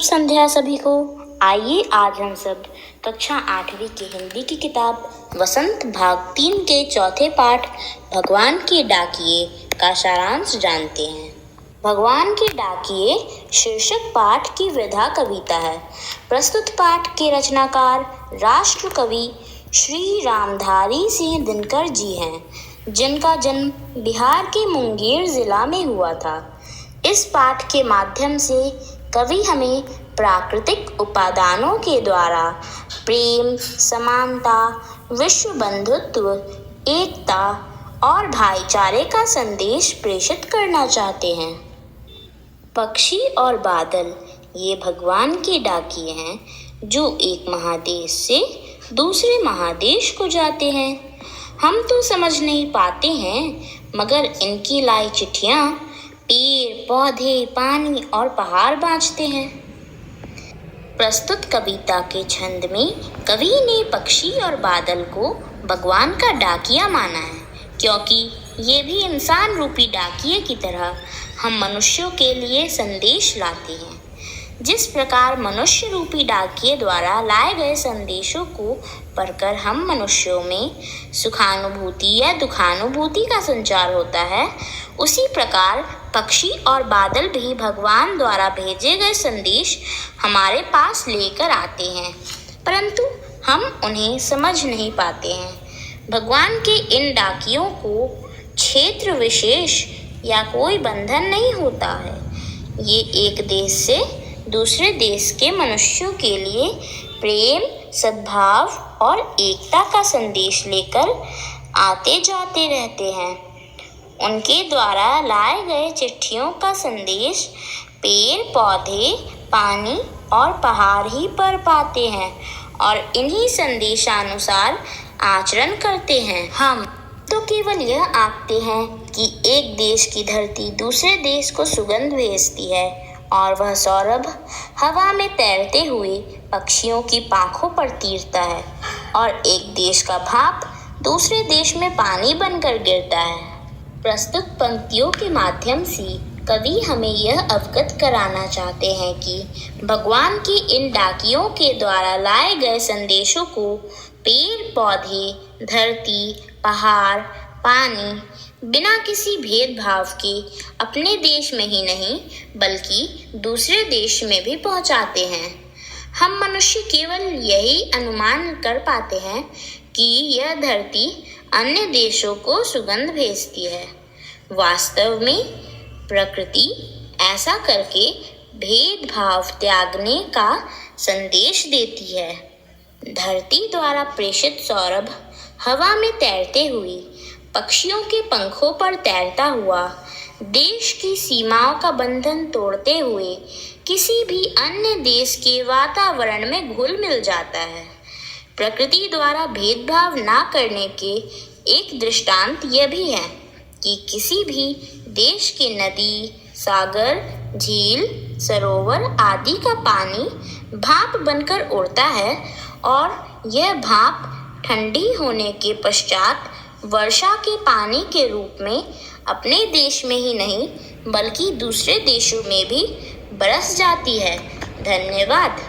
संध्या सभी को। आइए आज हम सब कक्षा 8वीं की हिंदी की किताब वसंत भाग 3 के चौथे पाठ भगवान के डाकिये का सारांश जानते हैं। भगवान के डाकिये शीर्षक पाठ की वृथा कविता है। प्रस्तुत पाठ के रचनाकार राष्ट्र कवि श्री रामधारी सिंह दिनकर जी हैं, जिनका जन्म बिहार के मुंगेर जिला में हुआ था। इस पाठ के माध्यम से कवि हमें प्राकृतिक उपादानों के द्वारा प्रेम, समानता, विश्व बंधुत्व, एकता और भाईचारे का संदेश प्रेषित करना चाहते हैं। पक्षी और बादल ये भगवान के डाकिये हैं जो एक महादेश से दूसरे महादेश को जाते हैं। हम तो समझ नहीं पाते हैं, मगर इनकी लाई चिट्ठियाँ पेड़, पौधे, पानी और पहाड़ बाँचते हैं। प्रस्तुत कविता के छंद में कवि ने पक्षी और बादल को भगवान का डाकिया माना है, क्योंकि ये भी इंसान रूपी डाकिये की तरह हम मनुष्यों के लिए संदेश लाते हैं। जिस प्रकार मनुष्य रूपी डाकिये द्वारा लाए गए संदेशों को पढ़कर हम मनुष्यों में सुखानुभूति या दुखानुभूति का संचार होता है, उसी प्रकार पक्षी और बादल भी भगवान द्वारा भेजे गए संदेश हमारे पास लेकर आते हैं, परंतु हम उन्हें समझ नहीं पाते हैं। भगवान के इन डाकियों को क्षेत्र विशेष या कोई बंधन नहीं होता है। ये एक देश से दूसरे देश के मनुष्यों के लिए प्रेम, सद्भाव और एकता का संदेश लेकर आते जाते रहते हैं। उनके द्वारा लाए गए चिट्ठियों का संदेश पेड़, पौधे, पानी और पहाड़ ही पर पाते हैं और इन्हीं संदेशानुसार आचरण करते हैं। हम तो केवल यह आंकते हैं कि एक देश की धरती दूसरे देश को सुगंध भेजती है और वह सौरभ हवा में तैरते हुए पक्षियों की पांखों पर तीरता है और एक देश का भाप दूसरे देश में पानी बनकर गिरता है। प्रस्तुत पंक्तियों के माध्यम से कवि हमें यह अवगत कराना चाहते हैं कि भगवान के इन डाकियों के द्वारा लाए गए संदेशों को पेड़, पौधे, धरती, पहाड़, पानी बिना किसी भेदभाव के अपने देश में ही नहीं बल्कि दूसरे देश में भी पहुंचाते हैं। हम मनुष्य केवल यही अनुमान कर पाते हैं कि यह धरती अन्य देशों को सुगंध भेजती है। वास्तव में प्रकृति ऐसा करके भेदभाव त्यागने का संदेश देती है। धरती द्वारा प्रेषित सौरभ हवा में तैरते हुए पक्षियों के पंखों पर तैरता हुआ देश की सीमाओं का बंधन तोड़ते हुए किसी भी अन्य देश के वातावरण में घुल मिल जाता है। प्रकृति द्वारा भेदभाव ना करने के एक दृष्टांत यह भी है कि किसी भी देश के नदी, सागर, झील, सरोवर आदि का पानी भाप बनकर उड़ता है और यह भाप ठंडी होने के पश्चात वर्षा के पानी के रूप में अपने देश में ही नहीं बल्कि दूसरे देशों में भी बरस जाती है। धन्यवाद।